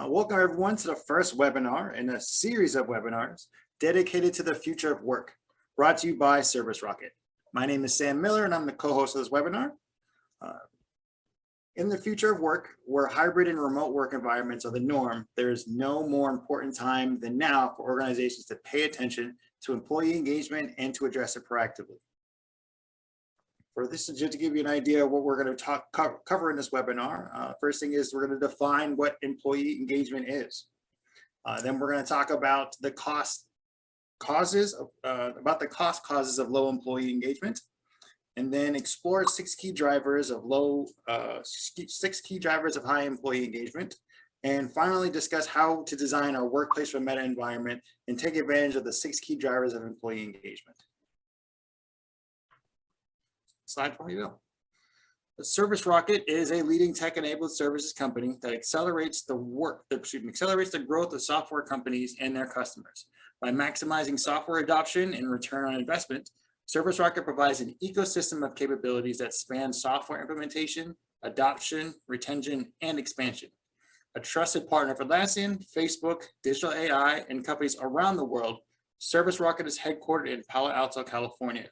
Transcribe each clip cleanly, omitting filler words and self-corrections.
Welcome everyone to the first webinar in a series of webinars dedicated to the future of work, brought to you by ServiceRocket. My name is Sam Miller and I'm the co-host of this webinar. In the future of work, where hybrid and remote work environments are the norm, there is no more important time than now for organizations to pay attention to employee engagement and to address it proactively. For this is just to give you an idea of what we're going to cover in this webinar. First thing is we're going to define what employee engagement is. Then we're going to talk about the cost causes of low employee engagement, and then explore six key drivers of high employee engagement, and finally discuss how to design our workplace for meta environment and take advantage of the 6 key drivers of employee engagement. Slide for you go. ServiceRocket is a leading tech-enabled services company that accelerates the growth of software companies and their customers. By maximizing software adoption and return on investment, ServiceRocket provides an ecosystem of capabilities that span software implementation, adoption, retention, and expansion. A trusted partner for Atlassian, Facebook, digital AI, and companies around the world, ServiceRocket is headquartered in Palo Alto, California.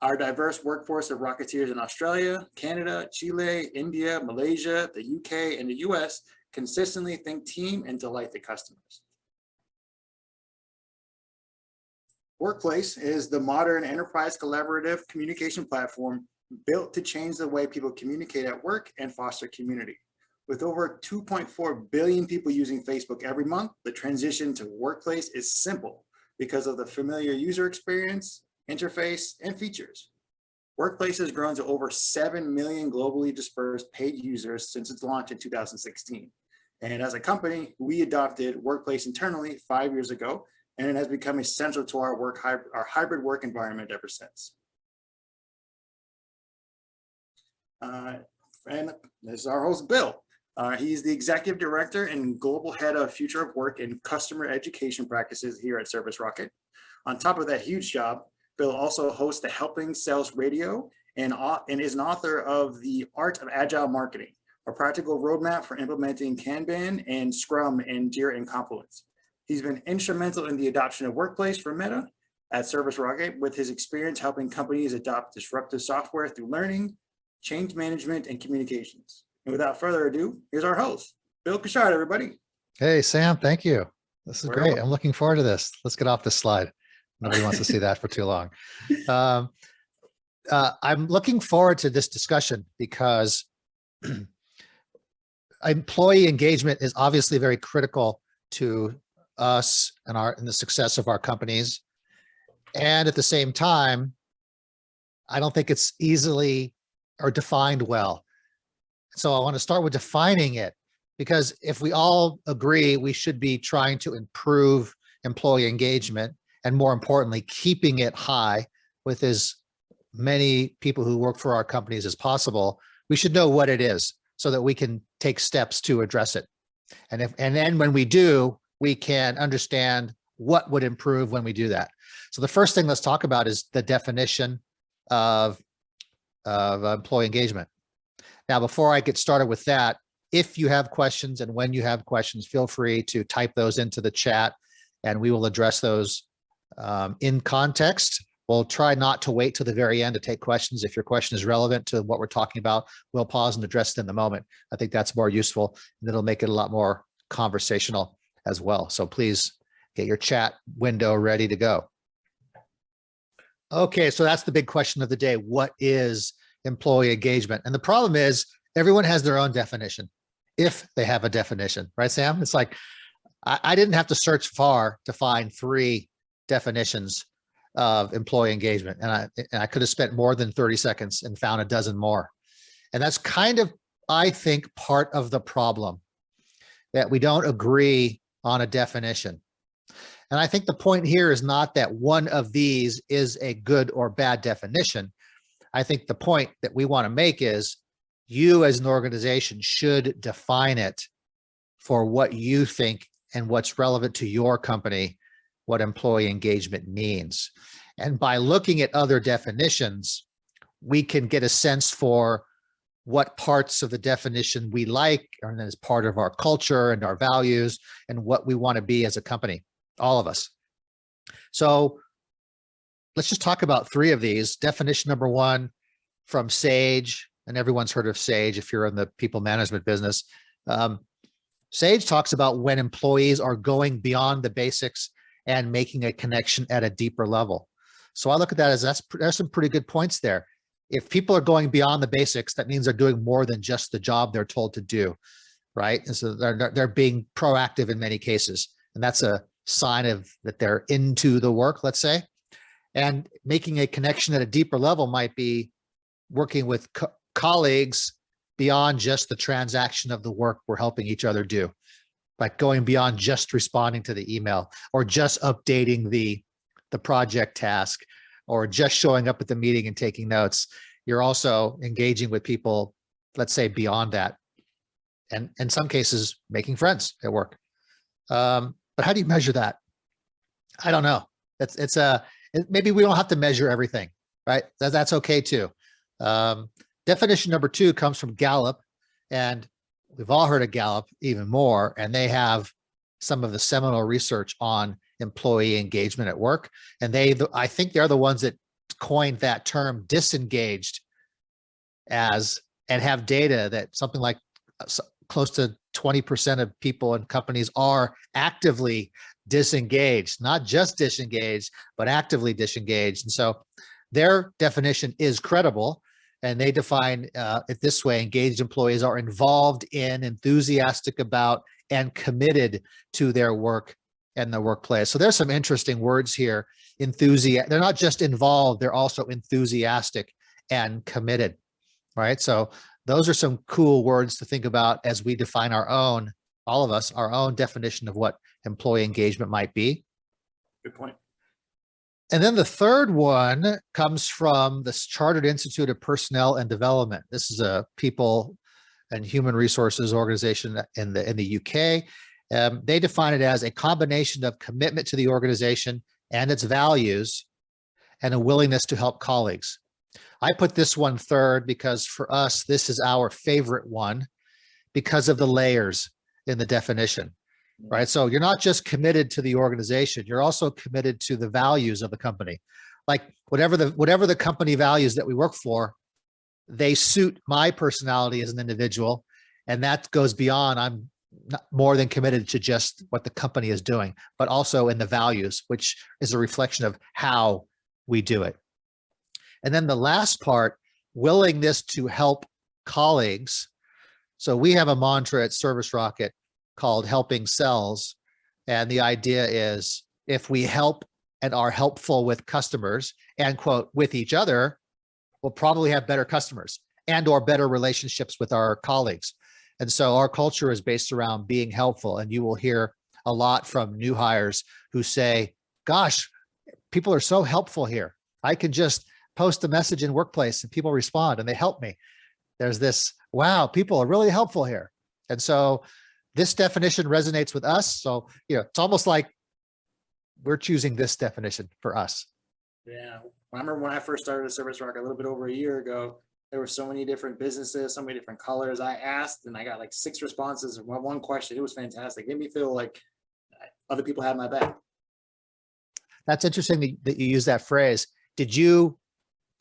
Our diverse workforce of Rocketeers in Australia, Canada, Chile, India, Malaysia, the UK, and the US consistently think team and delight the customers. Workplace is the modern enterprise collaborative communication platform built to change the way people communicate at work and foster community. With over 2.4 billion people using Facebook every month, the transition to Workplace is simple because of the familiar user experience, interface, and features. Workplace has grown to over 7 million globally dispersed paid users since its launch in 2016. And as a company, we adopted Workplace internally 5 years ago, and it has become essential to our hybrid work environment ever since. And this is our host, Bill. He's the Executive Director and Global Head of Future of Work and Customer Education Practices here at ServiceRocket. On top of that huge job, Bill also hosts the Helping Sales Radio and is an author of The Art of Agile Marketing, a practical roadmap for implementing Kanban and Scrum in Jira and Confluence. He's been instrumental in the adoption of Workplace for Meta at ServiceRocket, with his experience helping companies adopt disruptive software through learning, change management, and communications. And without further ado, here's our host, Bill Cushard, everybody. Hey, Sam, thank you. This is great. I'm looking forward to this. Let's get off this slide. Nobody wants to see that for too long. I'm looking forward to this discussion because employee engagement is obviously very critical to us and the success of our companies. And at the same time, I don't think it's easily or defined well. So I want to start with defining it, because if we all agree we should be trying to improve employee engagement, and more importantly, keeping it high with as many people who work for our companies as possible, we should know what it is so that we can take steps to address it. And then when we do, we can understand what would improve when we do that. So the first thing let's talk about is the definition of employee engagement. Now, before I get started with that, if you have questions and when you have questions, feel free to type those into the chat and we will address those in context. We'll try not to wait till the very end to take questions. If your question is relevant to what we're talking about, we'll pause and address it in the moment. I think that's more useful and it'll make it a lot more conversational as well. So please get your chat window ready to go. Okay, so that's the big question of the day. What is employee engagement? And the problem is everyone has their own definition, if they have a definition, right, Sam? It's like, I didn't have to search far to find 3 definitions of employee engagement. And I could have spent more than 30 seconds and found a dozen more. And that's kind of, I think, part of the problem, that we don't agree on a definition. And I think the point here is not that one of these is a good or bad definition. I think the point that we want to make is you as an organization should define it for what you think and what's relevant to your company, what employee engagement means. And by looking at other definitions, we can get a sense for what parts of the definition we like, and as part of our culture and our values and what we want to be as a company, all of us. So let's just talk about three of these. Definition number one from Sage, and everyone's heard of Sage if you're in the people management business. Sage talks about when employees are going beyond the basics and making a connection at a deeper level. So I look at that as there's some pretty good points there. If people are going beyond the basics, that means they're doing more than just the job they're told to do, right? And so they're being proactive in many cases, and that's a sign of that they're into the work, let's say. And making a connection at a deeper level might be working with colleagues beyond just the transaction of the work we're helping each other do, like going beyond just responding to the email or just updating the project task or just showing up at the meeting and taking notes. You're also engaging with people, let's say, beyond that. And in some cases, making friends at work. But how do you measure that? I don't know. Maybe we don't have to measure everything, right? That's okay too. Definition number two comes from Gallup, and we've all heard of Gallup even more, and they have some of the seminal research on employee engagement at work. And I think they're the ones that coined that term disengaged and have data that something like close to 20% of people in companies are actively disengaged, not just disengaged, but actively disengaged. And so their definition is credible. And they define it this way: engaged employees are involved in, enthusiastic about, and committed to their work and the workplace. So there's some interesting words here. They're not just involved, they're also enthusiastic and committed, right? So those are some cool words to think about as we define all of us, our own definition of what employee engagement might be. Good point. And then the third one comes from the Chartered Institute of Personnel and Development. This is a people and human resources organization in the UK. They define it as a combination of commitment to the organization and its values and a willingness to help colleagues. I put this one third because for us, this is our favorite one because of the layers in the definition, right? So you're not just committed to the organization, you're also committed to the values of the company. Like whatever the company values that we work for, they suit my personality as an individual. And that goes beyond, I'm not more than committed to just what the company is doing, but also in the values, which is a reflection of how we do it. And then the last part, willingness to help colleagues. So we have a mantra at ServiceRocket called helping sells. And the idea is if we help and are helpful with customers and quote, with each other, we'll probably have better customers and or better relationships with our colleagues. And so our culture is based around being helpful. And you will hear a lot from new hires who say, gosh, people are so helpful here. I can just post a message in Workplace and people respond and they help me. There's this, wow, people are really helpful here. And so this definition resonates with us. So, it's almost like we're choosing this definition for us. Yeah. I remember when I first started at ServiceRocket a little bit over a year ago, there were so many different businesses, so many different colors. I asked and I got like 6 responses in one question. It was fantastic. It made me feel like other people had my back. That's interesting that you use that phrase. Did you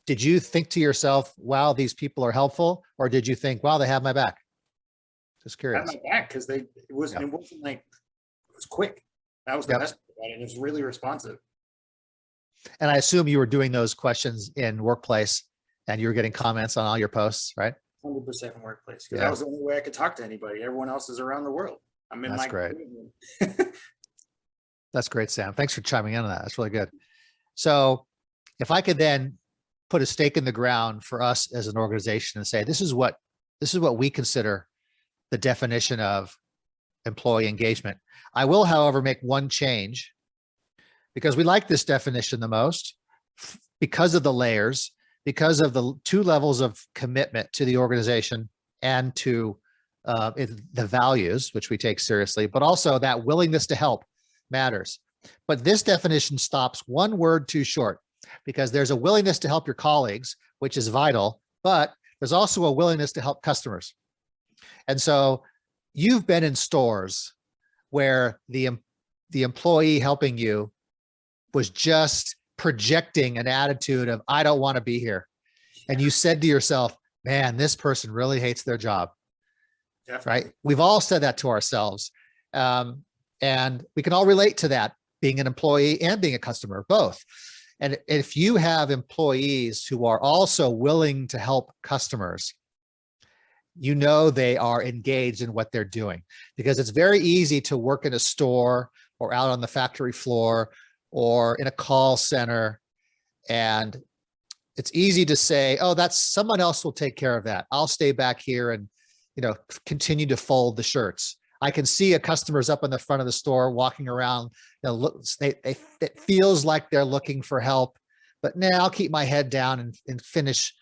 think to yourself, wow, these people are helpful? Or did you think, wow, they have my back? Just curious. Had my back because it wasn't like, it was quick. That was the best part about it. It was really responsive. And I assume you were doing those questions in Workplace and you were getting comments on all your posts, right? 100% in Workplace. Because that was the only way I could talk to anybody. Everyone else is around the world. I'm in That's great. That's great, Sam. Thanks for chiming in on that. That's really good. So if I could then put a stake in the ground for us as an organization and say, this is what we consider the definition of employee engagement. I will, however, make one change because we like this definition the most because of the layers, because of the 2 levels of commitment to the organization and to the values, which we take seriously, but also that willingness to help matters. But this definition stops 1 word too short because there's a willingness to help your colleagues, which is vital, but there's also a willingness to help customers. And so you've been in stores where the employee helping you was just projecting an attitude of, I don't want to be here. And you said to yourself, man, this person really hates their job. Definitely. Right? We've all said that to ourselves. And we can all relate to that, being an employee and being a customer, both. And if you have employees who are also willing to help customers, you know they are engaged in what they're doing, because it's very easy to work in a store or out on the factory floor or in a call center. And it's easy to say, oh, that's someone else will take care of that. I'll stay back here and, continue to fold the shirts. I can see a customer's up in the front of the store walking around. It feels like they're looking for help, but now I'll keep my head down and finish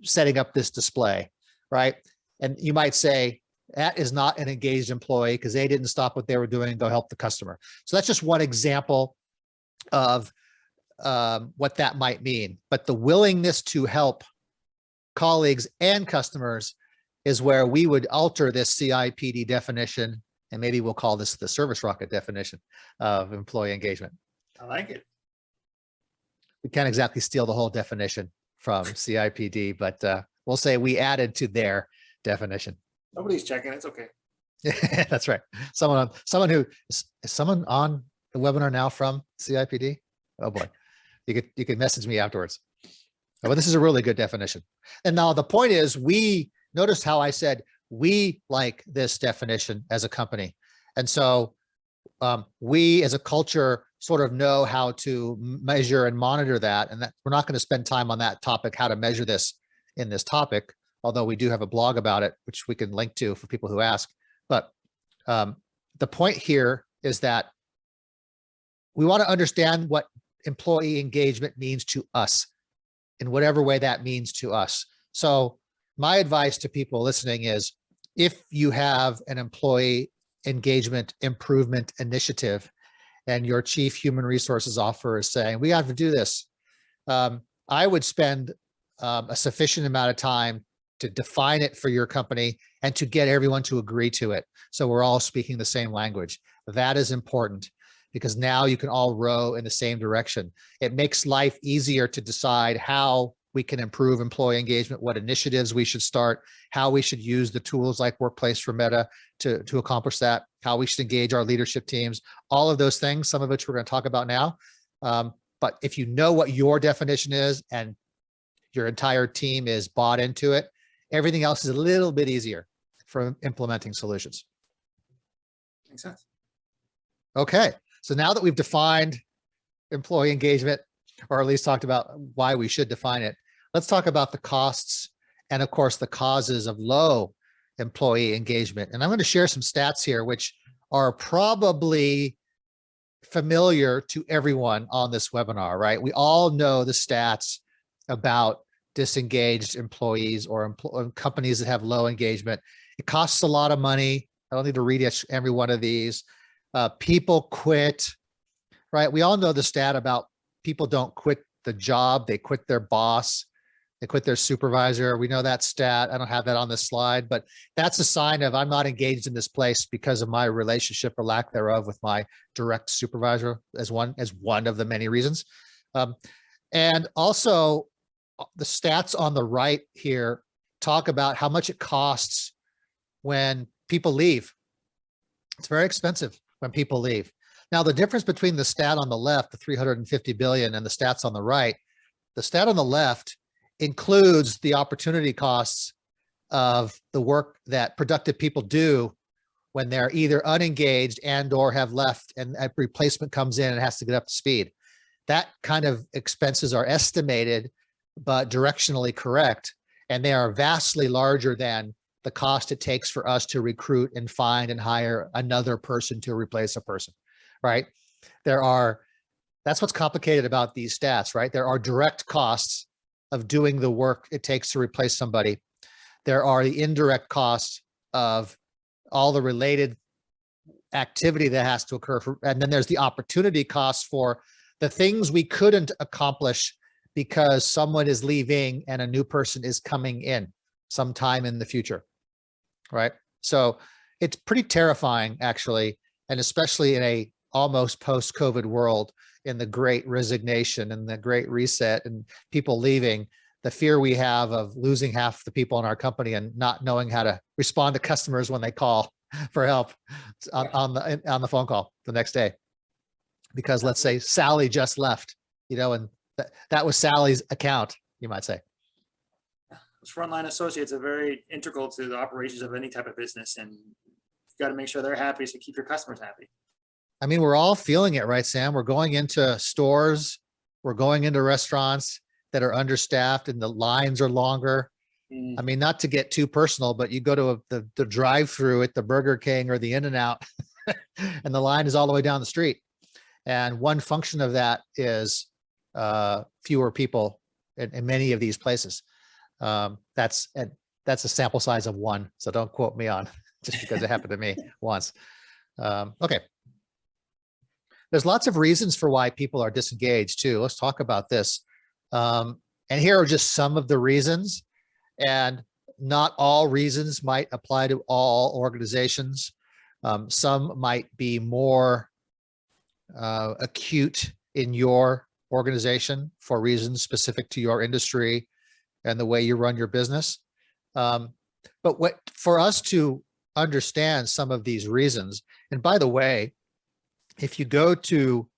setting up this display, right? And you might say that is not an engaged employee because they didn't stop what they were doing and go help the customer. So that's just one example of what that might mean. But the willingness to help colleagues and customers is where we would alter this CIPD definition, and maybe we'll call this the ServiceRocket definition of employee engagement. I like it. We can't exactly steal the whole definition from CIPD, but we'll say we added to their definition. Nobody's checking. It's okay. That's right. Someone is someone on the webinar now from CIPD? Oh boy, you could message me afterwards. But this is a really good definition. And now the point is, we noticed how I said we like this definition as a company. And so we as a culture sort of know how to measure and monitor that. And that we're not going to spend time on that topic, how to measure this in this topic, although we do have a blog about it, which we can link to for people who ask. But the point here is that we want to understand what employee engagement means to us in whatever way that means to us. So my advice to people listening is, if you have an employee engagement improvement initiative and your chief human resources officer is saying, we have to do this, I would spend a sufficient amount of time to define it for your company and to get everyone to agree to it. So we're all speaking the same language. That is important, because now you can all row in the same direction. It makes life easier to decide how we can improve employee engagement, what initiatives we should start, how we should use the tools like Workplace for Meta to accomplish that, how we should engage our leadership teams, all of those things, some of which we're going to talk about now. But if you know what your definition is and your entire team is bought into it, everything else is a little bit easier for implementing solutions. Makes sense. Okay, so now that we've defined employee engagement, or at least talked about why we should define it, let's talk about the costs and, of course, the causes of low employee engagement. And I'm going to share some stats here, which are probably familiar to everyone on this webinar, right? We all know the stats about disengaged employees or companies that have low engagement. It costs a lot of money. I don't need to read every one of these. People quit, right? We all know the stat about people don't quit the job. They quit their boss. They quit their supervisor. We know that stat. I don't have that on this slide, but that's a sign of, I'm not engaged in this place because of my relationship or lack thereof with my direct supervisor, as one of the many reasons. And also the stats on the right here talk about how much it costs when people leave. It's very expensive when people leave. Now, the difference between the stat on the left, the 350 billion, and the stats on the right, the stat on the left includes the opportunity costs of the work that productive people do when they're either unengaged and or have left, and a replacement comes in and has to get up to speed. That kind of expenses are estimated, but directionally correct, and they are vastly larger than the cost it takes for us to recruit and find and hire another person to replace a person, right? That's what's complicated about these stats, right? There are direct costs of doing the work it takes to replace somebody. There are the indirect costs of all the related activity that has to occur. And then there's the opportunity costs for the things we couldn't accomplish because someone is leaving and a new person is coming in. sometime in the future, right? So it's pretty terrifying, actually, and especially in a almost post-COVID world, in the great resignation and the great reset and people leaving, the fear we have of losing half the people in our company and not knowing how to respond to customers when they call for help on the phone call the next day. Because let's say Sally just left, and that was Sally's account, you might say. Those frontline associates are very integral to the operations of any type of business, and you got to make sure they're happy so keep your customers happy. I mean, we're all feeling it, right, Sam? We're going into stores, we're going into restaurants that are understaffed and the lines are longer. I mean, not to get too personal, but you go to the drive-through at the Burger King or the In-N-Out and the line is all the way down the street. And one function of that is fewer people in many of these places. That's a sample size of one, so don't quote me on just because it happened to me once. Okay. There's lots of reasons for why people are disengaged too. Let's talk about this. And here are just some of the reasons, and not all reasons might apply to all organizations. Some might be more acute in your organization for reasons specific to your industry and the way you run your business. But for us to understand some of these reasons, and by the way, if you go to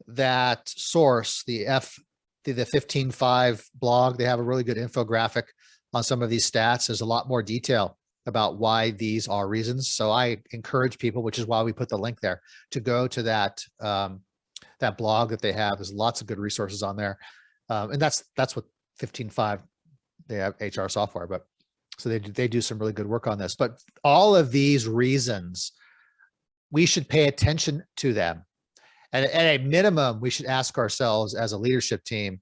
that source, the 15.5 blog, they have a really good infographic on some of these stats. There's a lot more detail about why these are reasons. So I encourage people, which is why we put the link there, to go to that blog that they have. There's lots of good resources on there. And that's what 15.5, they have HR software, but so they do some really good work on this. But all of these reasons, we should pay attention to them. And at a minimum, we should ask ourselves as a leadership team,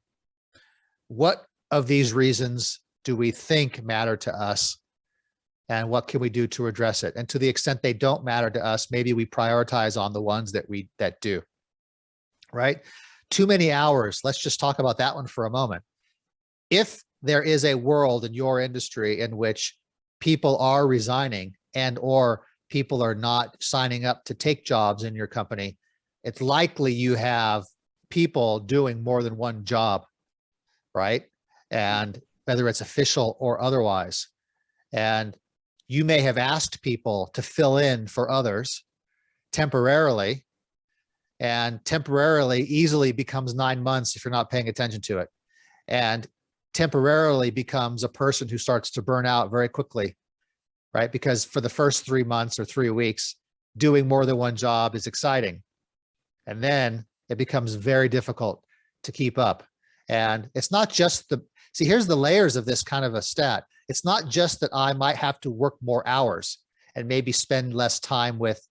what of these reasons do we think matter to us? And what can we do to address it? And to the extent they don't matter to us, maybe we prioritize on the ones that do, right? Too many hours. Let's just talk about that one for a moment. If there is a world in your industry in which people are resigning or people are not signing up to take jobs in your company, it's likely you have people doing more than one job, right? And whether it's official or otherwise. And you may have asked people to fill in for others temporarily, and temporarily easily becomes 9 months if you're not paying attention to it. And temporarily becomes a person who starts to burn out very quickly, right? Because for the first 3 months or 3 weeks, doing more than one job is exciting. And then it becomes very difficult to keep up. And it's not just see, here's the layers of this kind of a stat. It's not just that I might have to work more hours and maybe spend less time with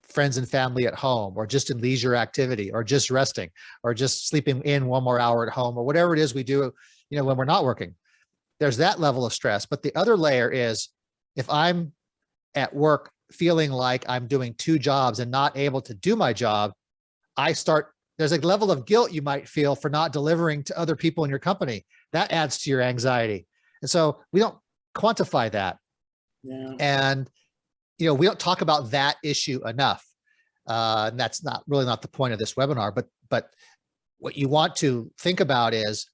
friends and family at home, or just in leisure activity, or just resting, or just sleeping in 1 more hour at home, or whatever it is we do, when we're not working. There's that level of stress. But the other layer is, if I'm at work feeling like I'm doing 2 jobs and not able to do my job, there's a level of guilt you might feel for not delivering to other people in your company. That adds to your anxiety. And so we don't quantify that. Yeah. And, we don't talk about that issue enough. And that's really not the point of this webinar, but what you want to think about is,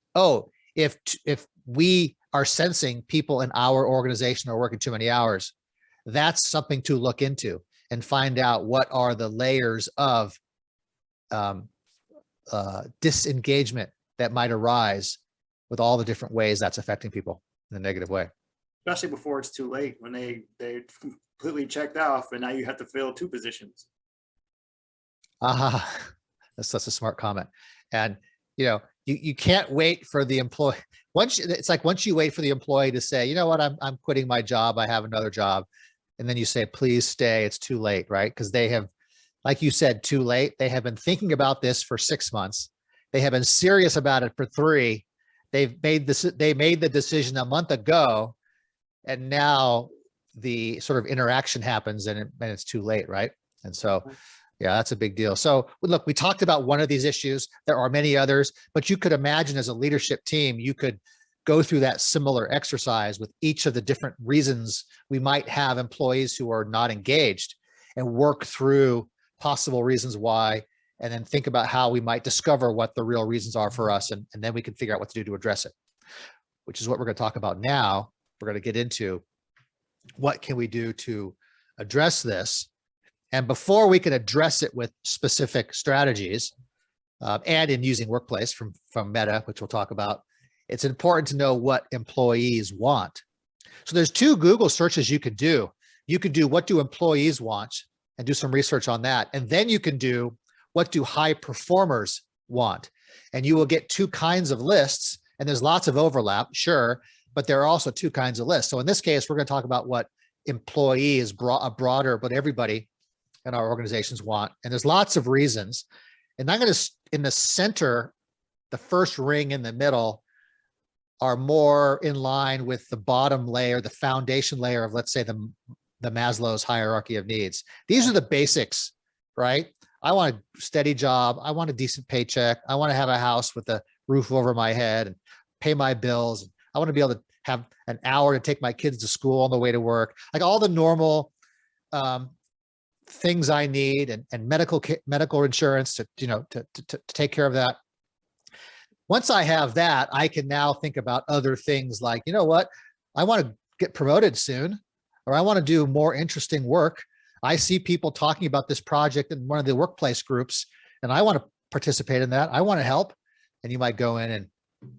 if we are sensing people in our organization are working too many hours, that's something to look into and find out what are the layers of disengagement that might arise with all the different ways that's affecting people in a negative way. Especially before it's too late, when they completely checked off and now you have to fill 2 positions. That's such a smart comment. And you can't wait for the employee. Once you wait for the employee to say, you know what, I'm quitting my job, I have another job. And then you say, please stay, it's too late, right? Because they have, like you said, too late. They have been thinking about this for 6 months. They have been serious about it for 3. They made the decision a month ago, and now the sort of interaction happens and it's too late, right? And so, yeah, that's a big deal. So look, we talked about one of these issues. There are many others, but you could imagine as a leadership team, you could go through that similar exercise with each of the different reasons we might have employees who are not engaged, and work through possible reasons why, and then think about how we might discover what the real reasons are for us. And then we can figure out what to do to address it, which is what we're going to talk about now. We're going to get into what can we do to address this. And before we can address it with specific strategies, and in using Workplace from Meta, which we'll talk about, it's important to know what employees want. So there's 2 Google searches you could do. You could do what do employees want and do some research on that. And then you can do what do high performers want? And you will get 2 kinds of lists, and there's lots of overlap, sure, but there are also 2 kinds of lists. So in this case, we're going to talk about what employees, broader, but everybody in our organizations want. And there's lots of reasons. And I'm going to, in the center, the first ring in the middle, are more in line with the bottom layer, the foundation layer of, let's say, the Maslow's hierarchy of needs. These are the basics, right? I want a steady job. I want a decent paycheck. I want to have a house with a roof over my head and pay my bills. I want to be able to have an hour to take my kids to school on the way to work, like all the normal things I need, and medical insurance to take care of that. Once I have that, I can now think about other things like, you know what, I want to get promoted soon, or I want to do more interesting work. I see people talking about this project in one of the workplace groups, and I want to participate in that. I want to help. And you might go in and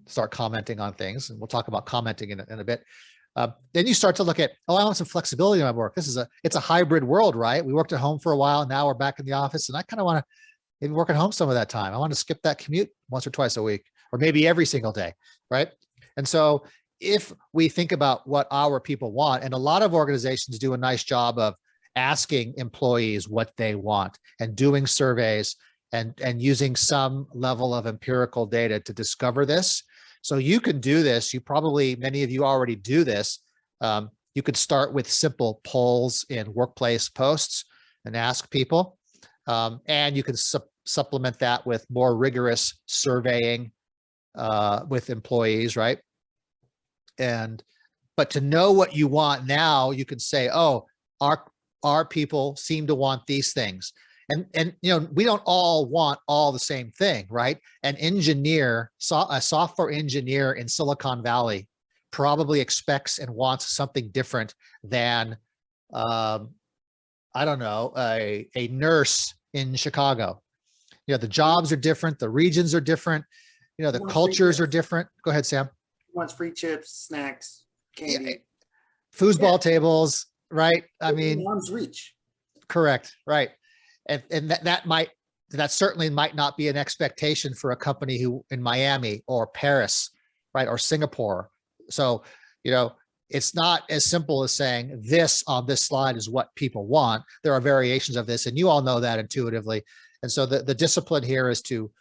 start commenting on things. And we'll talk about commenting in a bit. Then you start to look at, oh, I want some flexibility in my work. It's a hybrid world, right? We worked at home for a while, and now we're back in the office, and I kind of want to maybe work at home some of that time. I want to skip that commute once or twice a week, or maybe every single day, right? And so if we think about what our people want, and a lot of organizations do a nice job of asking employees what they want and doing surveys and using some level of empirical data to discover this. So you can do this. Many of you already do this. You could start with simple polls in workplace posts and ask people. And you can supplement that with more rigorous surveying with employees, right? But to know what you want now, you can say, oh, our people seem to want these things. And we don't all want all the same thing, right? A software engineer in Silicon Valley probably expects and wants something different than, I don't know, a nurse in Chicago. The jobs are different, the regions are different, the cultures are different. Go ahead, Sam. Wants free chips, snacks, candy, foosball tables, right? I mean, arm's reach. Correct, right? And that certainly might not be an expectation for a company who in Miami or Paris, right, or Singapore. So it's not as simple as saying this on this slide is what people want. There are variations of this, and you all know that intuitively. And so the discipline here is to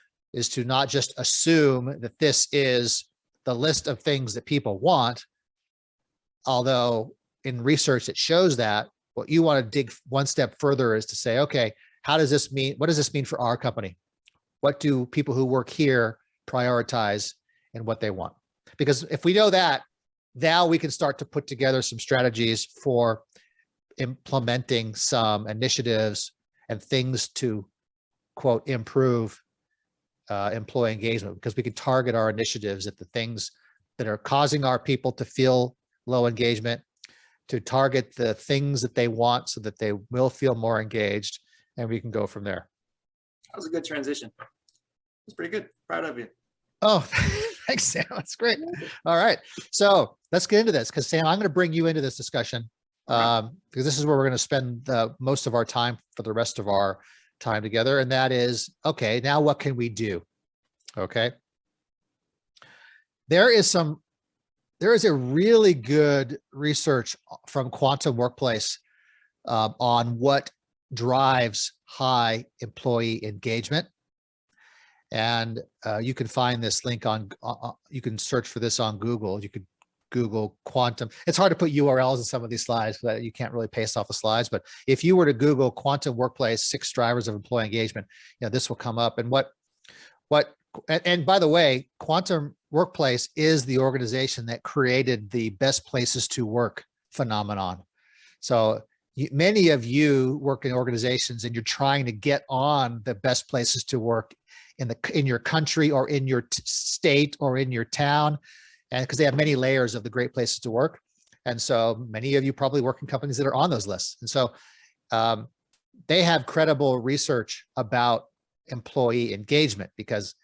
not just assume that this is the list of things that people want, although in research it shows that. What you want to dig one step further is to say, okay, what does this mean for our company? What do people who work here prioritize and what they want? Because if we know that, now we can start to put together some strategies for implementing some initiatives and things to, quote, improve employee engagement, because we can target our initiatives at the things that are causing our people to feel low engagement, to target the things that they want so that they will feel more engaged, and we can go from there. That was a good transition. It's pretty good. Proud of you. Oh, thanks, Sam. That's great. All right. So let's get into this, because Sam, I'm going to bring you into this discussion because this is where we're going to spend most of our time for the rest of our time together. And that is, okay, now what can we do? Okay. There is a really good research from Quantum Workplace on what drives high employee engagement. And you can find this link you can search for this on Google. You could Google quantum. It's hard to put URLs in some of these slides, but you can't really paste off the slides. But if you were to Google Quantum Workplace 6 drivers of employee engagement, this will come up. And and by the way, Quantum workplace is the organization that created the best places to work phenomenon. So many of you work in organizations and you're trying to get on the best places to work in your country or in your state or in your town, and because they have many layers of the great places to work. And so many of you probably work in companies that are on those lists. And so they have credible research about employee engagement, because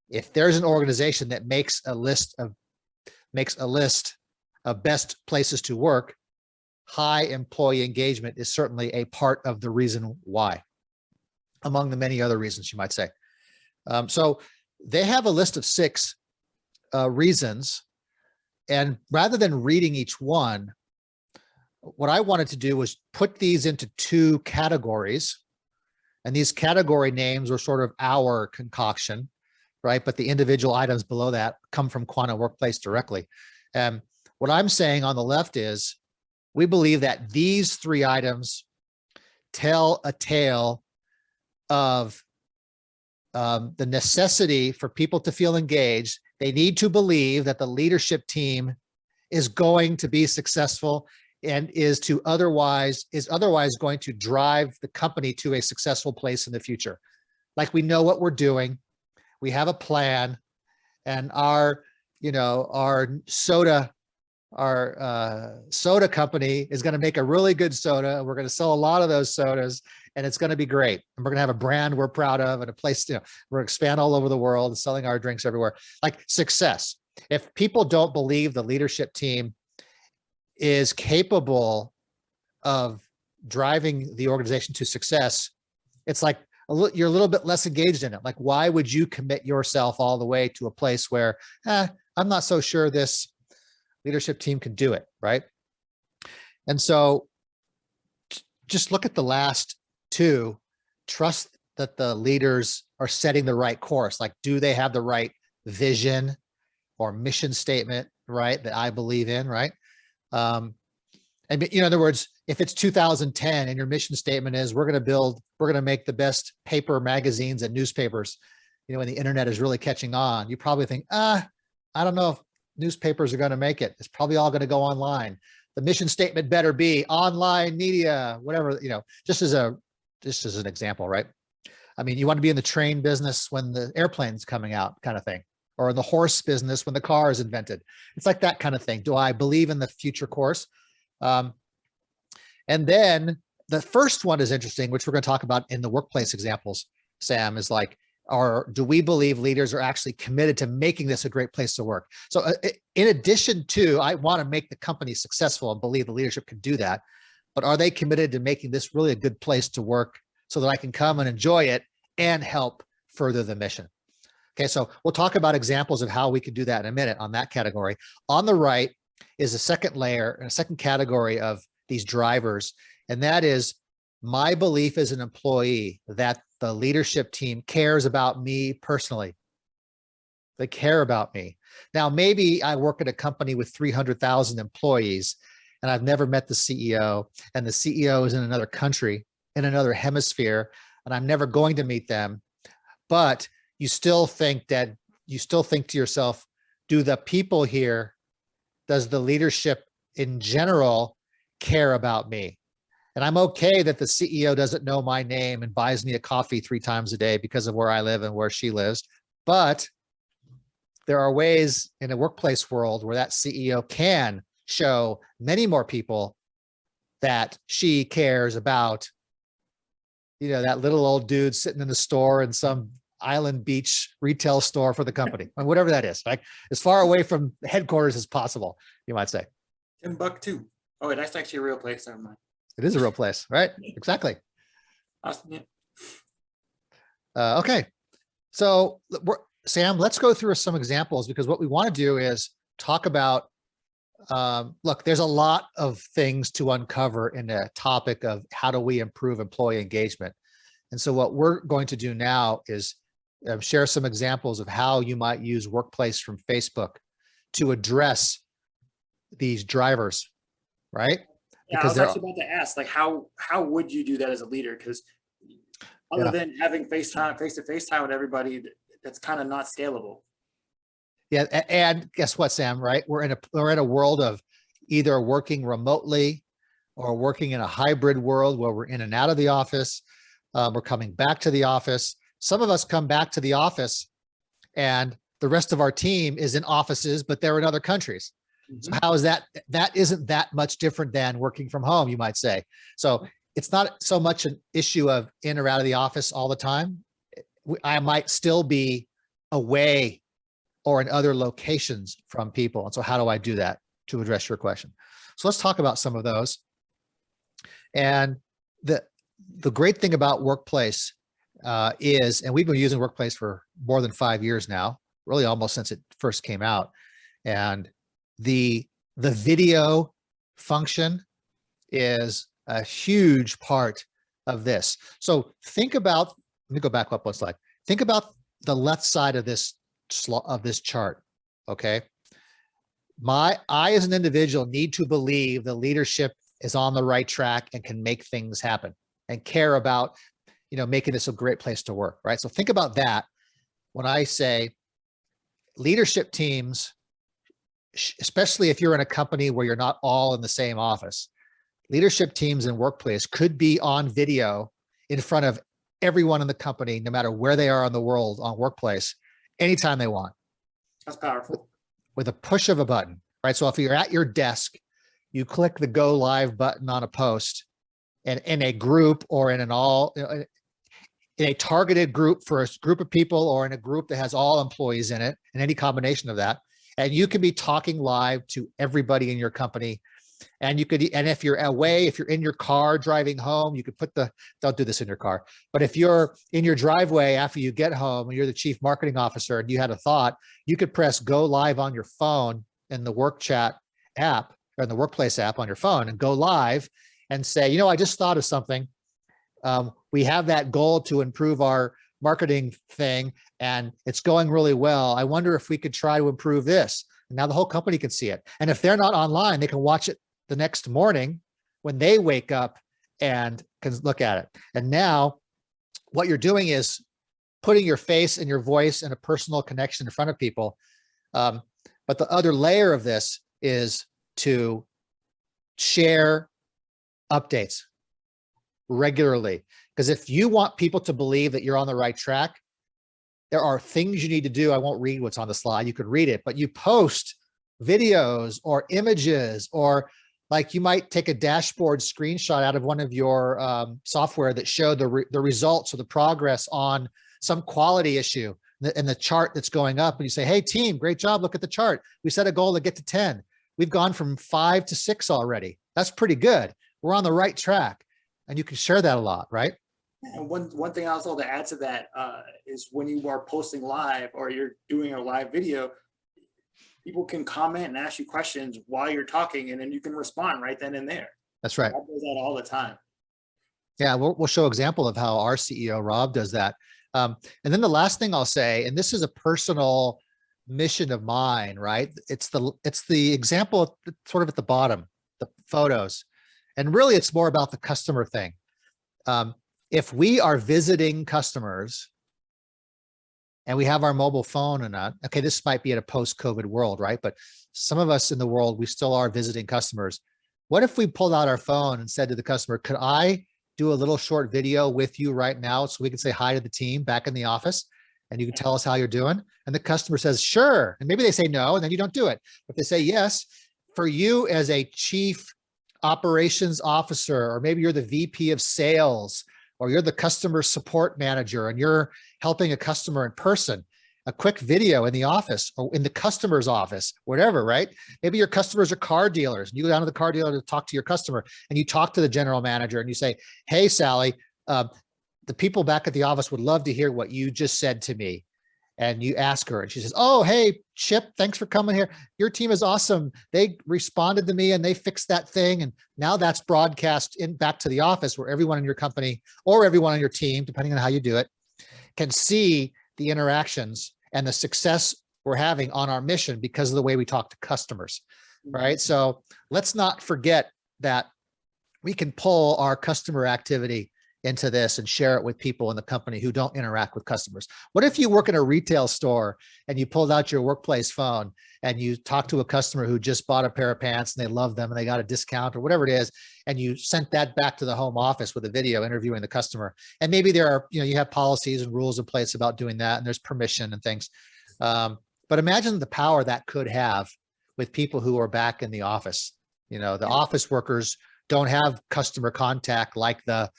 if there's an organization that makes a list of best places to work, high employee engagement is certainly a part of the reason why, among the many other reasons you might say. So they have a list of 6 reasons, and rather than reading each one, what I wanted to do was put these into 2 categories, and these category names were sort of our concoction, right? But the individual items below that come from Quantum Workplace directly. And what I'm saying on the left is, we believe that these 3 items tell a tale of the necessity for people to feel engaged. They need to believe that the leadership team is going to be successful and is otherwise going to drive the company to a successful place in the future. Like, we know what we're doing, we have a plan, and our soda company is going to make a really good soda. We're going to sell a lot of those sodas, and it's going to be great. And we're going to have a brand we're proud of, and a place, we're going to expand all over the world, selling our drinks everywhere. Like, success. If people don't believe the leadership team is capable of driving the organization to success, it's like you're a little bit less engaged in it. Like, why would you commit yourself all the way to a place where, I'm not so sure this leadership team can do it, right? And so just look at the last 2. Trust that the leaders are setting the right course. Like, do they have the right vision or mission statement, right, that I believe in, right? And in other words, if it's 2010 and your mission statement is, we're going to make the best paper magazines and newspapers, when the internet is really catching on, you probably think, I don't know if newspapers are going to make it. It's probably all going to go online. The mission statement better be online media, whatever, just as an example, right? I mean, you want to be in the train business when the airplane's coming out, kind of thing, or in the horse business when the car is invented. It's like that kind of thing. Do I believe in the future course? And then the first one is interesting, which we're going to talk about in the workplace examples, Sam, is like, or do we believe leaders are actually committed to making this a great place to work? So in addition to, I want to make the company successful and believe the leadership can do that, but are they committed to making this really a good place to work so that I can come and enjoy it and help further the mission? Okay, so we'll talk about examples of how we can do that in a minute on that category. On the right is a second layer and a second category of these drivers, and that is my belief as an employee that the leadership team cares about me personally. They care about me. Now, maybe I work at a company with 300,000 employees and I've never met the CEO, and the CEO is in another country, in another hemisphere, and I'm never going to meet them. But you still think to yourself, do the people here, does the leadership in general care about me? And I'm okay that the CEO doesn't know my name and buys me a coffee 3 times a day because of where I live and where she lives. But there are ways in a workplace world where that CEO can show many more people that she cares about, that little old dude sitting in the store in some island beach retail store for the company, or whatever that is, like as far away from headquarters as possible, you might say. Timbuktu. Oh, that's actually a real place. Never mind. It is a real place, right? Exactly. Awesome. Okay. So Sam, let's go through some examples, because what we want to do is talk about, look, there's a lot of things to uncover in the topic of how do we improve employee engagement. And so what we're going to do now is share some examples of how you might use Workplace from Facebook to address these drivers, right? Yeah, I was actually about to ask, like, how would you do that as a leader? Because other than having face-to-face time with everybody, that's kind of not scalable. Yeah, and guess what, Sam, right? We're in a world of either working remotely or working in a hybrid world where we're in and out of the office. We're coming back to the office. Some of us come back to the office and the rest of our team is in offices, but they're in other countries. So how is that? That isn't that much different than working from home, you might say. So it's not so much an issue of in or out of the office all the time. I might still be away or in other locations from people. And so how do I do that to address your question? So let's talk about some of those. And the great thing about Workplace is, and we've been using Workplace for more than 5 years now, really almost since it first came out. And the video function is a huge part of this. So think about, let me go back up one slide. Think about the left side of this chart, okay? I, as an individual, need to believe the leadership is on the right track and can make things happen and care about, making this a great place to work, right? So think about that when I say leadership teams, especially if you're in a company where you're not all in the same office, leadership teams in Workplace could be on video in front of everyone in the company, no matter where they are in the world on Workplace, anytime they want. That's powerful. With a push of a button, right? So if you're at your desk, you click the go live button on a post, and in a group or in in a targeted group for a group of people or in a group that has all employees in it, and any combination of that, and you can be talking live to everybody in your company. And and if you're away, if you're in your car driving home, you could don't do this in your car, but if you're in your driveway after you get home and you're the chief marketing officer and you had a thought, you could press go live on your phone in the work chat app or in the Workplace app on your phone and go live and say, I just thought of something. We have that goal to improve our marketing thing and it's going really well. I wonder if we could try to improve this. And now the whole company can see it. And if they're not online, they can watch it the next morning when they wake up and can look at it. And now what you're doing is putting your face and your voice and a personal connection in front of people. But the other layer of this is to share updates regularly. Because if you want people to believe that you're on the right track, there are things you need to do. I won't read what's on the slide. You could read it, but you post videos or images, or like you might take a dashboard screenshot out of one of your software that showed the results or the progress on some quality issue and the chart that's going up. And you say, hey team, great job. Look at the chart. We set a goal to get to 10. We've gone from 5 to 6 already. That's pretty good. We're on the right track. And you can share that a lot, right? And one thing also to add to that is when you are posting live or you're doing a live video, people can comment and ask you questions while you're talking, and then you can respond right then and there. That's right. I do that all the time. Yeah, we'll show an example of how our CEO, Rob, does that. And then the last thing I'll say, and this is a personal mission of mine, right? It's the example sort of at the bottom, the photos. And really, it's more about the customer thing. If we are visiting customers and we have our mobile phone and okay, this might be in a post-COVID world, right? But some of us in the world, we still are visiting customers. What if we pulled out our phone and said to the customer, could I do a little short video with you right now so we can say hi to the team back in the office and you can tell us how you're doing? And the customer says, sure. And maybe they say no, and then you don't do it. If they say yes, for you as a chief operations officer, or maybe you're the VP of sales, or you're the customer support manager and you're helping a customer in person, a quick video in the office or in the customer's office, whatever, right? Maybe your customers are car dealers and you go down to the car dealer to talk to your customer and you talk to the general manager and you say, hey, Sally, the people back at the office would love to hear what you just said to me. And you ask her and she says, oh, hey, Chip, thanks for coming here. Your team is awesome. They responded to me and they fixed that thing. And now that's broadcast back to the office where everyone in your company or everyone on your team, depending on how you do it, can see the interactions and the success we're having on our mission because of the way we talk to customers, right? So let's not forget that we can pull our customer activity into this and share it with people in the company who don't interact with customers? What if you work in a retail store and you pulled out your workplace phone and you talk to a customer who just bought a pair of pants and they love them and they got a discount or whatever it is, and you sent that back to the home office with a video interviewing the customer? And maybe there are, you have policies and rules in place about doing that, and there's permission and things. But imagine the power that could have with people who are back in the office. The office workers don't have customer contact like the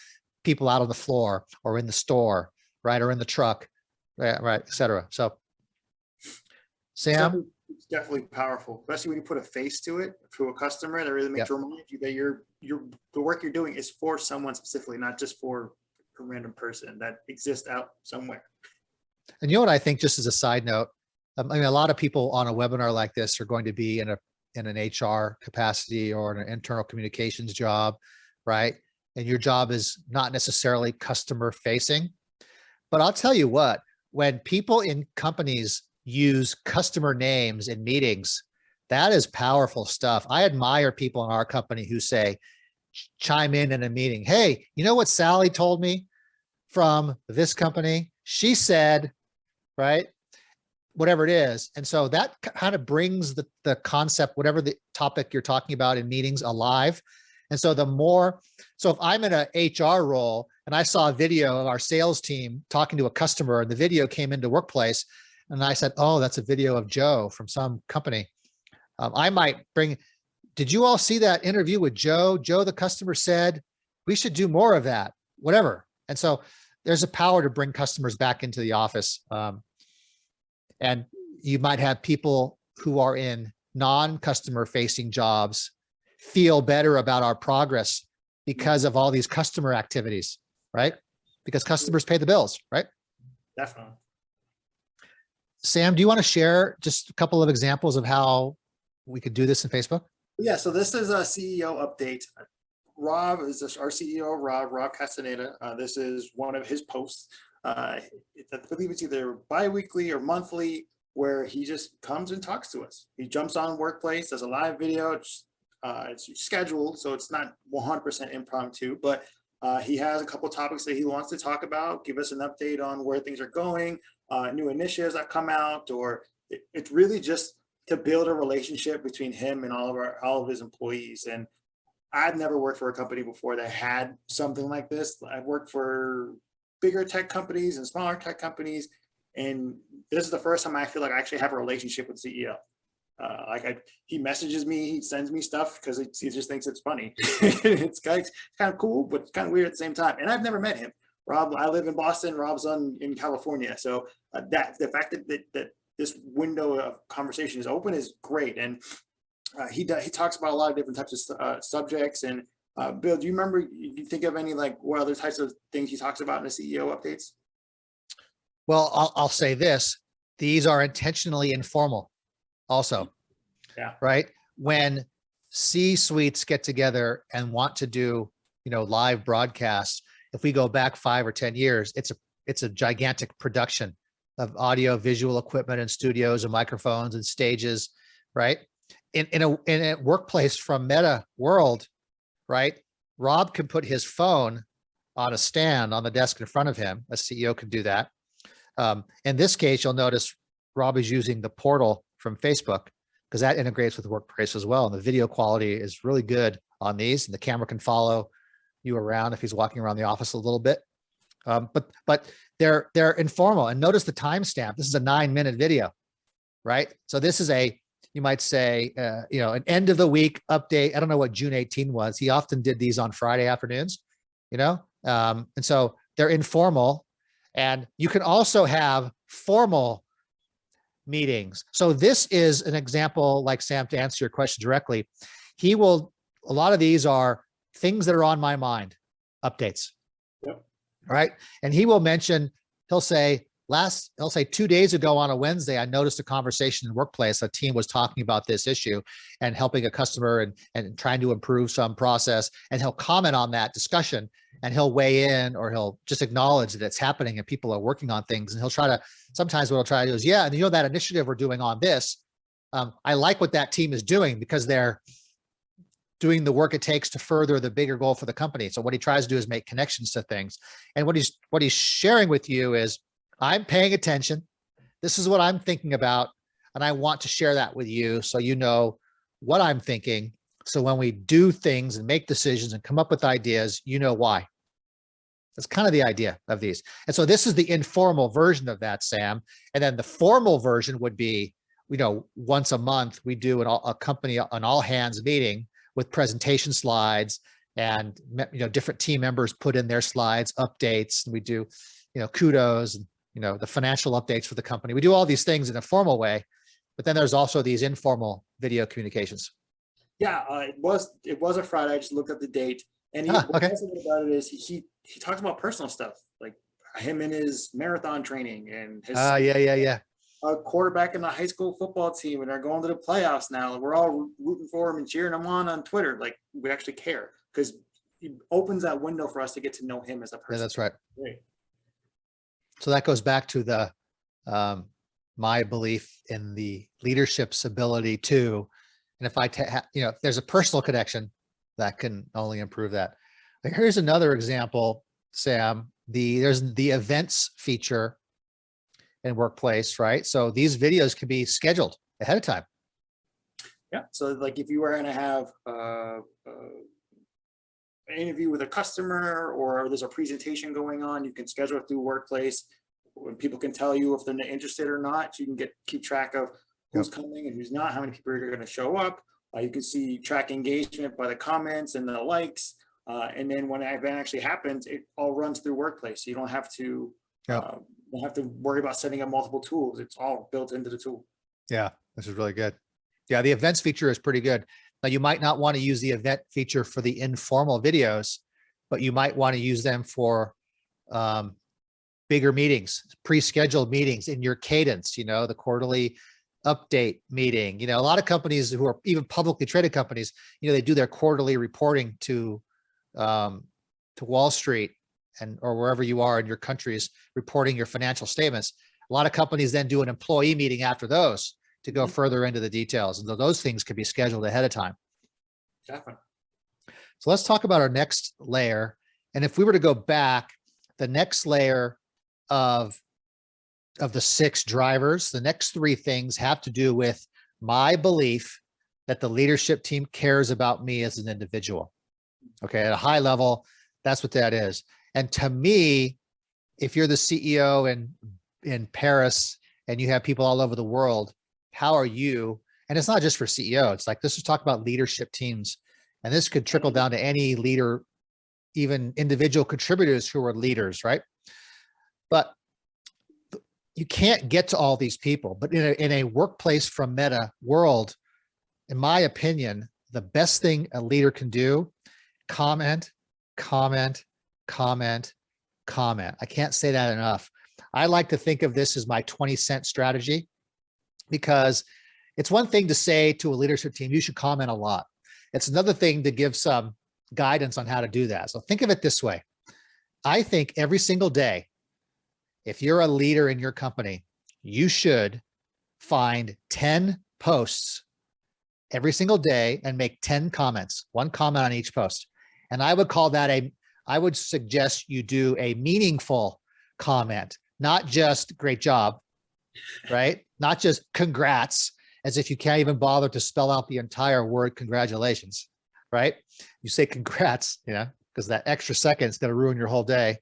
people out on the floor or in the store, right? Or in the truck, right, et cetera. So, Sam? It's definitely powerful, especially when you put a face to it, to a customer that really makes remind you that the work you're doing is for someone specifically, not just for a random person that exists out somewhere. And you know what I think, just as a side note, I mean, a lot of people on a webinar like this are going to be in an HR capacity or in an internal communications job, right? And your job is not necessarily customer facing. But I'll tell you what, when people in companies use customer names in meetings, that is powerful stuff. I admire people in our company who say, chime in a meeting. Hey, you know what Sally told me from this company? She said, right? Whatever it is. And so that kind of brings the concept, whatever the topic you're talking about in meetings, alive. And so so if I'm in an HR role and I saw a video of our sales team talking to a customer and the video came into workplace and I said, oh, that's a video of Joe from some company. I might did you all see that interview with Joe? Joe, the customer, said, we should do more of that, whatever. And so there's a power to bring customers back into the office. And you might have people who are in non-customer facing jobs feel better about our progress because of all these customer activities, right? Because customers pay the bills, right? Definitely. Sam, do you want to share just a couple of examples of how we could do this in Facebook? Yeah, so this is a CEO update. Rob is our CEO, Rob Castaneda. This is one of his posts. I believe it's either bi-weekly or monthly, where he just comes and talks to us. He jumps on Workplace, does a live video. It's scheduled, so it's not 100% impromptu, but he has a couple topics that he wants to talk about, give us an update on where things are going, new initiatives that come out, or it's really just to build a relationship between him and all of his employees. And I've never worked for a company before that had something like this. I've worked for bigger tech companies and smaller tech companies, and this is the first time I feel like I actually have a relationship with the CEO. He messages me, he sends me stuff because he just thinks it's funny. It's kind of cool, but it's kind of weird at the same time. And I've never met him. Rob, I live in Boston. Rob's in California, so the fact that this window of conversation is open is great. And he talks about a lot of different types of subjects. And Bill, do you remember? You think of any what other types of things he talks about in the CEO updates? Well, I'll say this: these are intentionally informal. Also, yeah, right. When C-suites get together and want to do, live broadcasts, if we go back 5 or 10 years, it's a gigantic production of audio, visual equipment and studios and microphones and stages, right? In a workplace from Meta World, right? Rob can put his phone on a stand on the desk in front of him. A CEO can do that. In this case, you'll notice Rob is using the portal from Facebook because that integrates with Workplace as well. And the video quality is really good on these, and the camera can follow you around if he's walking around the office a little bit. But they're informal. And notice the timestamp. This is a 9-minute video, right? So this is you might say, an end of the week update. I don't know what June 18 was. He often did these on Friday afternoons, and so they're informal. And you can also have formal meetings. So this is an example, like Sam, to answer your question directly. A lot of these are things that are on my mind, updates. Yep. Right. And he will mention, he'll say 2 days ago on a Wednesday, I noticed a conversation in Workplace. A team was talking about this issue and helping a customer and trying to improve some process. And he'll comment on that discussion, and he'll weigh in, or he'll just acknowledge that it's happening and people are working on things. And sometimes what he'll try to do is, yeah, and that initiative we're doing on this, I like what that team is doing because they're doing the work it takes to further the bigger goal for the company. So what he tries to do is make connections to things. And what he's sharing with you is, I'm paying attention. This is what I'm thinking about. And I want to share that with you so you know what I'm thinking. So when we do things and make decisions and come up with ideas, you know why. That's kind of the idea of these. And so this is the informal version of that, Sam. And then the formal version would be, once a month, we do a company, an all hands meeting with presentation slides, and, different team members put in their slides, updates, and we do, kudos and, the financial updates for the company. We do all these things in a formal way, but then there's also these informal video communications. Yeah, it was a Friday. I just looked at the date, and Okay. What was about it is he talks about personal stuff, like him and his marathon training, and his Yeah. a quarterback in the high school football team, and they're going to the playoffs now. And we're all rooting for him and cheering him on Twitter. Like, we actually care, because he opens that window for us to get to know him as a person. Yeah, that's right. Great. So that goes back to the my belief in the leadership's ability to, and if if there's a personal connection, that can only improve that. Like, here's another example, Sam. There's the events feature in Workplace, right? So these videos can be scheduled ahead of time. Yeah. So like, if you were going to have an interview with a customer, or there's a presentation going on, you can schedule it through Workplace, when people can tell you if they're interested or not. So you can keep track of who's coming and who's not, how many people are going to show up. You can track engagement by the comments and the likes. And then when an event actually happens, it all runs through Workplace. So you don't have to worry about setting up multiple tools. It's all built into the tool. Yeah, this is really good. Yeah, the events feature is pretty good. Now, you might not want to use the event feature for the informal videos, but you might want to use them for bigger meetings, pre-scheduled meetings in your cadence, the quarterly update meeting. A lot of companies who are even publicly traded companies, they do their quarterly reporting to Wall Street or wherever you are in your countries, reporting your financial statements. A lot of companies then do an employee meeting after those to go further into the details. And those things can be scheduled ahead of time. Definitely. So let's talk about our next layer. And if we were to go back, the next layer of the 6 drivers, the next 3 things have to do with my belief that the leadership team cares about me as an individual. Okay, at a high level, that's what that is. And to me, if you're the CEO in Paris and you have people all over the world, how are you? And it's not just for CEO. It's like, this is talk about leadership teams, and this could trickle down to any leader, even individual contributors who are leaders, right? But you can't get to all these people. But in a workplace from Meta world, in my opinion, the best thing a leader can do, comment. I can't say that enough. I like to think of this as my 20-cent strategy, because it's one thing to say to a leadership team, you should comment a lot. It's another thing to give some guidance on how to do that. So think of it this way. I think every single day, if you're a leader in your company, you should find 10 posts every single day and make 10 comments, 1 comment on each post. And I would call that I would suggest you do a meaningful comment, not just great job, right? Not just congrats, as if you can't even bother to spell out the entire word congratulations, right? You say congrats, because that extra second is going to ruin your whole day.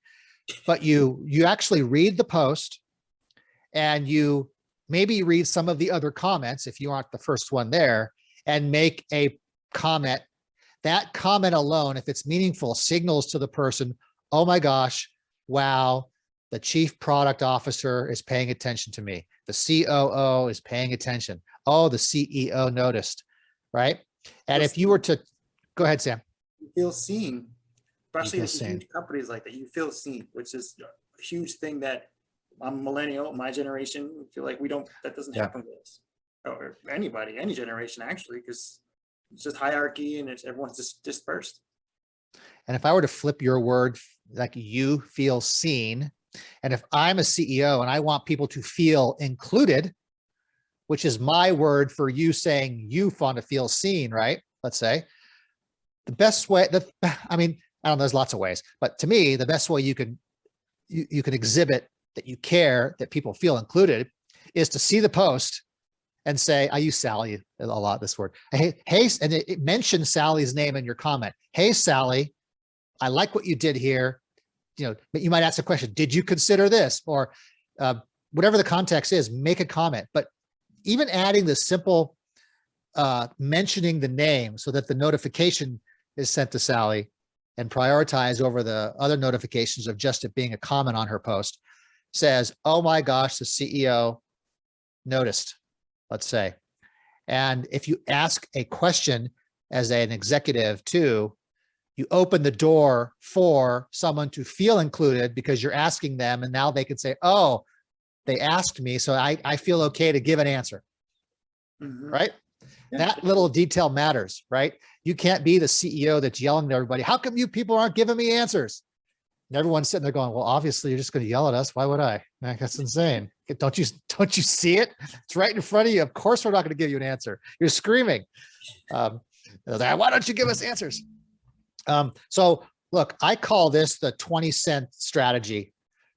But you actually read the post, and you maybe read some of the other comments if you aren't the first one there, and make a comment. That comment alone, if it's meaningful, signals to the person, oh my gosh, wow, the chief product officer is paying attention to me. The COO is paying attention. Oh, the CEO noticed, right? And if you were to, go ahead, Sam. You feel seen, especially in seen. huge companies like that. You feel seen, which is a huge thing that I'm a millennial, my generation, we feel like that doesn't happen with us. Or anybody, any generation actually, because it's just hierarchy and everyone's just dispersed. And if I were to flip your word, like you feel seen, and if I'm a CEO and I want people to feel included, which is my word for you saying you want to feel seen, right? Let's say, the best way that, I mean, I don't know, there's lots of ways, but to me, the best way you can exhibit that you care, that people feel included, is to see the post and say, I use Sally a lot, this word. Hey, and it mentions Sally's name in your comment. Hey, Sally, I like what you did here. You know, but you might ask a question. Did you consider this? Or whatever the context is, make a comment. But even adding the simple mentioning the name so that the notification is sent to Sally and prioritize over the other notifications of just it being a comment on her post says, oh my gosh, the CEO noticed, let's say. And if you ask a question as an executive too, you open the door for someone to feel included because you're asking them, and now they can say, oh, they asked me, so I feel okay to give an answer, right? Yeah. That little detail matters, right? You can't be the CEO that's yelling at everybody, how come you people aren't giving me answers? And everyone's sitting there going, well, obviously you're just going to yell at us. Why would I? Like, that's insane. Don't you see it? It's right in front of you. Of course, we're not going to give you an answer. You're screaming. Why don't you give us answers? So look, I call this the 20-cent strategy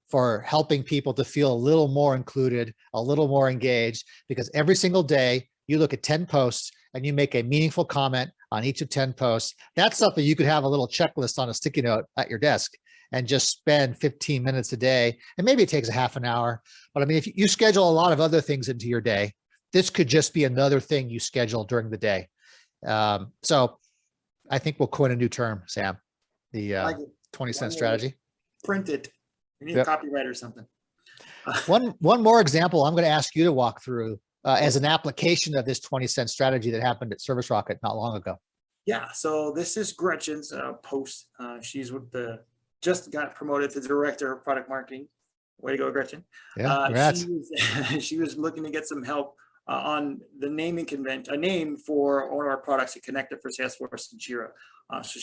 for helping people to feel a little more included, a little more engaged, because every single day you look at 10 posts and you make a meaningful comment on each of 10 posts. That's something you could have a little checklist on a sticky note at your desk and just spend 15 minutes a day. And maybe it takes a half an hour, but I mean, if you schedule a lot of other things into your day, this could just be another thing you schedule during the day. So I think we'll coin a new term, Sam, the 20-cent strategy. Print it. You need a copyright or something. One more example I'm going to ask you to walk through as an application of this 20-cent strategy that happened at ServiceRocket not long ago. Yeah, so this is Gretchen's post. She's just got promoted to director of product marketing. Way to go, Gretchen. Yeah, congrats. She was looking to get some help on the naming convention, a name for one of our products to connect it for Salesforce and Jira. So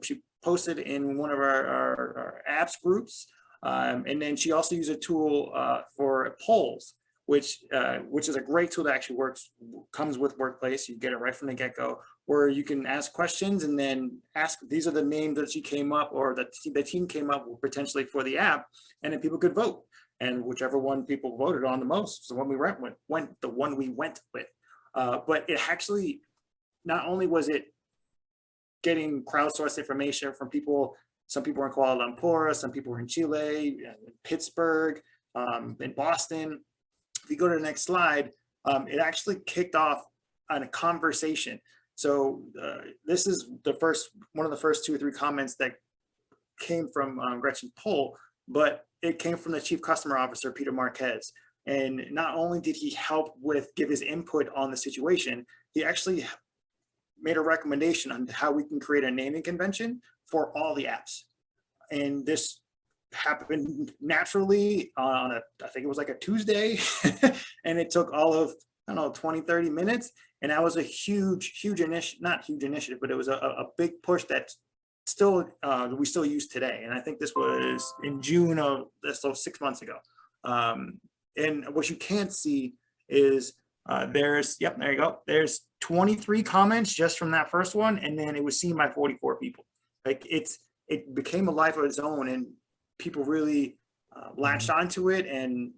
she posted in one of our apps groups, and then she also used a tool for polls, which is a great tool that actually comes with Workplace. You get it right from the get-go, where you can ask questions and then ask, these are the names that she came up or that the team came up with potentially for the app, and then people could vote. And whichever one people voted on the most is the one we went with. But it actually, not only was it getting crowdsourced information from people, some people were in Kuala Lumpur, some people were in Chile, in Pittsburgh, in Boston. If you go to the next slide, it actually kicked off on a conversation. So this is one of the first 2 or 3 comments that came from Gretchen's poll, but it came from the Chief Customer Officer, Peter Marquez. And not only did he help give his input on the situation, he actually made a recommendation on how we can create a naming convention for all the apps. And this happened naturally on I think it was like a Tuesday, and it took all of, I don't know, 20, 30 minutes. And that was a huge initiative, not huge initiative, but it was a big push that we still use today. And I think this was in June of this, so 6 months ago. And what you can't see is there you go. There's 23 comments just from that first one. And then it was seen by 44 people. Like it became a life of its own, and people really latched onto it, and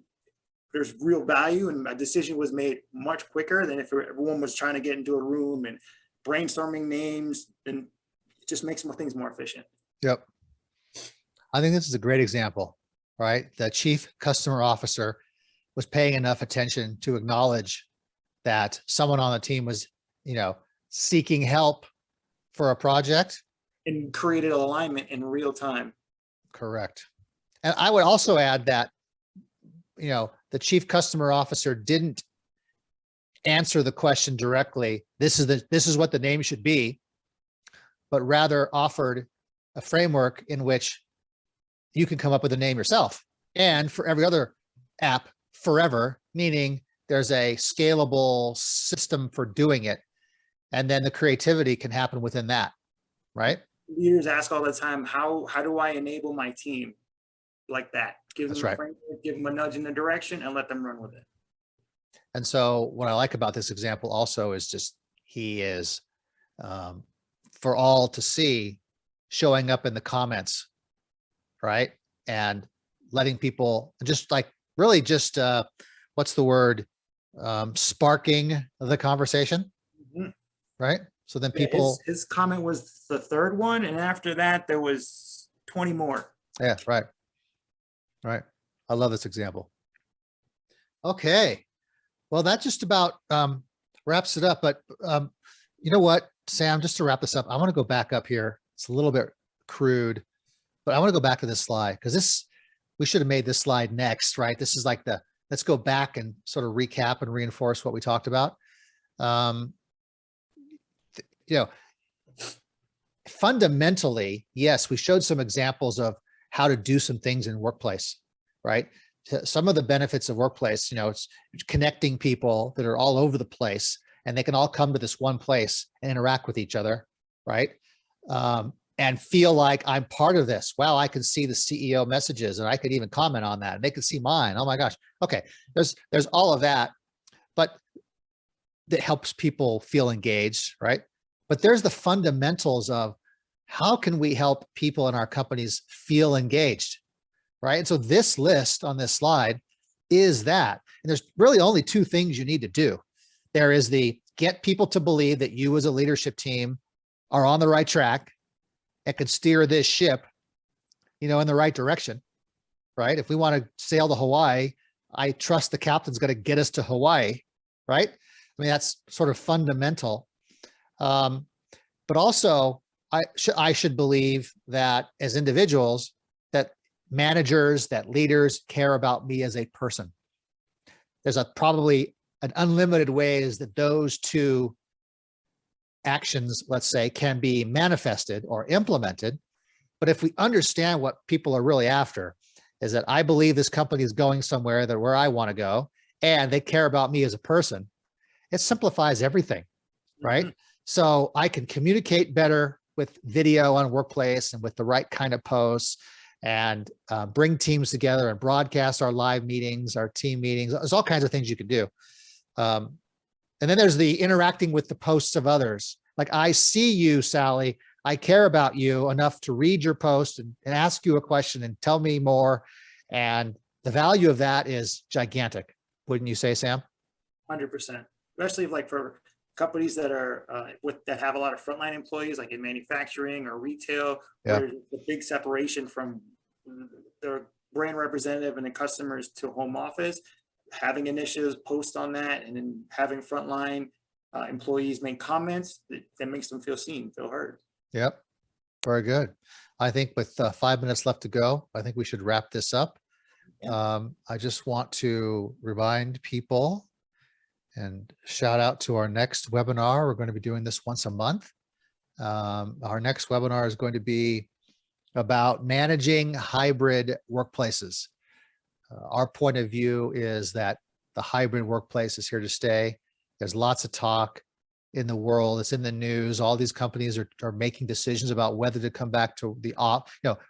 there's real value, and a decision was made much quicker than if everyone was trying to get into a room and brainstorming names, and it just makes things more efficient. Yep. I think this is a great example, right? The Chief Customer Officer was paying enough attention to acknowledge that someone on the team was, seeking help for a project. And created alignment in real time. Correct. And I would also add that, the Chief Customer Officer didn't answer the question directly. This is what the name should be, but rather offered a framework in which you can come up with a name yourself. And for every other app forever, meaning there's a scalable system for doing it. And then the creativity can happen within that, right? Leaders ask all the time, how do I enable my team like that? Give them a framework, give them a nudge in the direction, and let them run with it. And so what I like about this example also is just he is for all to see showing up in the comments, right? And letting people just like really just what's the word? Sparking the conversation, Mhm. right? So then Yeah, people, his comment was the third one, and after that, there was 20 more. yeah, right. Right. I love this example. Okay. Well, that just about wraps it up. But you know what, Sam, just to wrap this up, I want to go back up here. It's a little bit crude, but I want to go back to this slide because we should have made this slide next, right? This is like let's go back and sort of recap and reinforce what we talked about. You know, fundamentally, yes, we showed some examples of how to do some things in workplace, right? Some of the benefits of workplace, it's connecting people that are all over the place and they can all come to this one place and interact with each other, right? And feel like I'm part of this. Wow, I can see the CEO messages and I could even comment on that and they can see mine. Oh my gosh. Okay, there's all of that, but that helps people feel engaged, right? But there's the fundamentals of how can we help people in our companies feel engaged, right? And so this list on this slide is that. And there's really only two things you need to do. There is the get people to believe that you as a leadership team are on the right track and can steer this ship, in the right direction, right? If we want to sail to Hawaii, I trust the captain's going to get us to Hawaii, right? I mean, that's sort of fundamental. But also, I should believe that as individuals, that managers, that leaders care about me as a person. There's probably an unlimited ways that those two actions, let's say, can be manifested or implemented. But if we understand what people are really after, is that I believe this company is going somewhere that where I want to go, and they care about me as a person, it simplifies everything, right? Mm-hmm. So I can communicate better with video on Workplace and with the right kind of posts and bring teams together and broadcast our live meetings, our team meetings. There's all kinds of things you can do. And then there's the interacting with the posts of others. Like, I see you, Sally. I care about you enough to read your post and ask you a question and tell me more. And the value of that is gigantic. Wouldn't you say, Sam? 100%. Especially like for companies that are that have a lot of frontline employees, like in manufacturing or retail, where there's a big separation from their brand representative and the customers to home office. Having initiatives post on that, and then having frontline employees make comments that makes them feel seen, feel heard. Yep. Very good. I think with 5 minutes left to go, I think we should wrap this up. Yeah. I just want to remind people and shout out to our next webinar. We're going to be doing this once a month. Our next webinar is going to be about managing hybrid workplaces. Our point of view is that the hybrid workplace is here to stay. There's lots of talk in the world. It's in the news. All these companies are making decisions about whether to come back to the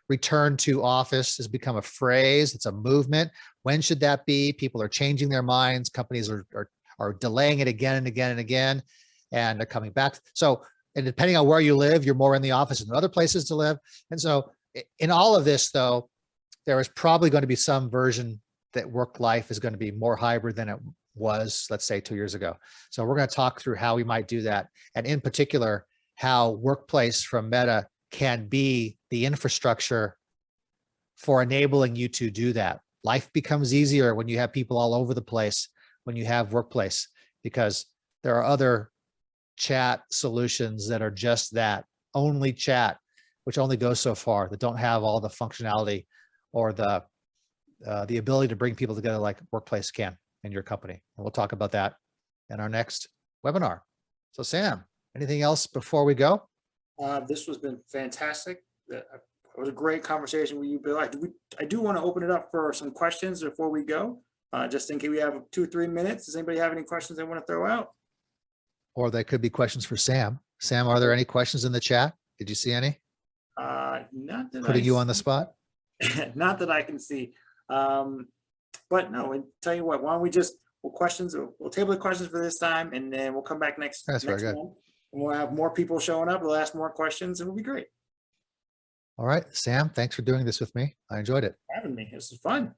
return to office has become a phrase. It's a movement. When should that be? People are changing their minds. Companies are delaying it again and again and again, and they're coming back. So, and depending on where you live, you're more in the office than other places to live. And so in all of this, though, there is probably going to be some version that work life is going to be more hybrid than it was, let's say, 2 years ago. So we're going to talk through how we might do that. And in particular, how Workplace from Meta can be the infrastructure for enabling you to do that. Life becomes easier when you have people all over the place, when you have Workplace, because there are other chat solutions that are just that, only chat, which only goes so far, that don't have all the functionality or the ability to bring people together like Workplace can in your company. And we'll talk about that in our next webinar. So Sam, anything else before we go? This has been fantastic. It was a great conversation with you, Bill. I do want to open it up for some questions before we go. Just in case we have 2 or 3 minutes. Does anybody have any questions they want to throw out? Or they could be questions for Sam. Sam, are there any questions in the chat? Did you see any? Not that Putting you on the spot? Not that I can see. But no, and tell you what, why don't we we'll table the questions for this time, and then we'll come back next. That's very good. One. We'll have more people showing up. We'll ask more questions. It'll be great All right, Sam, thanks for doing this with me. I enjoyed it. having me. This is fun.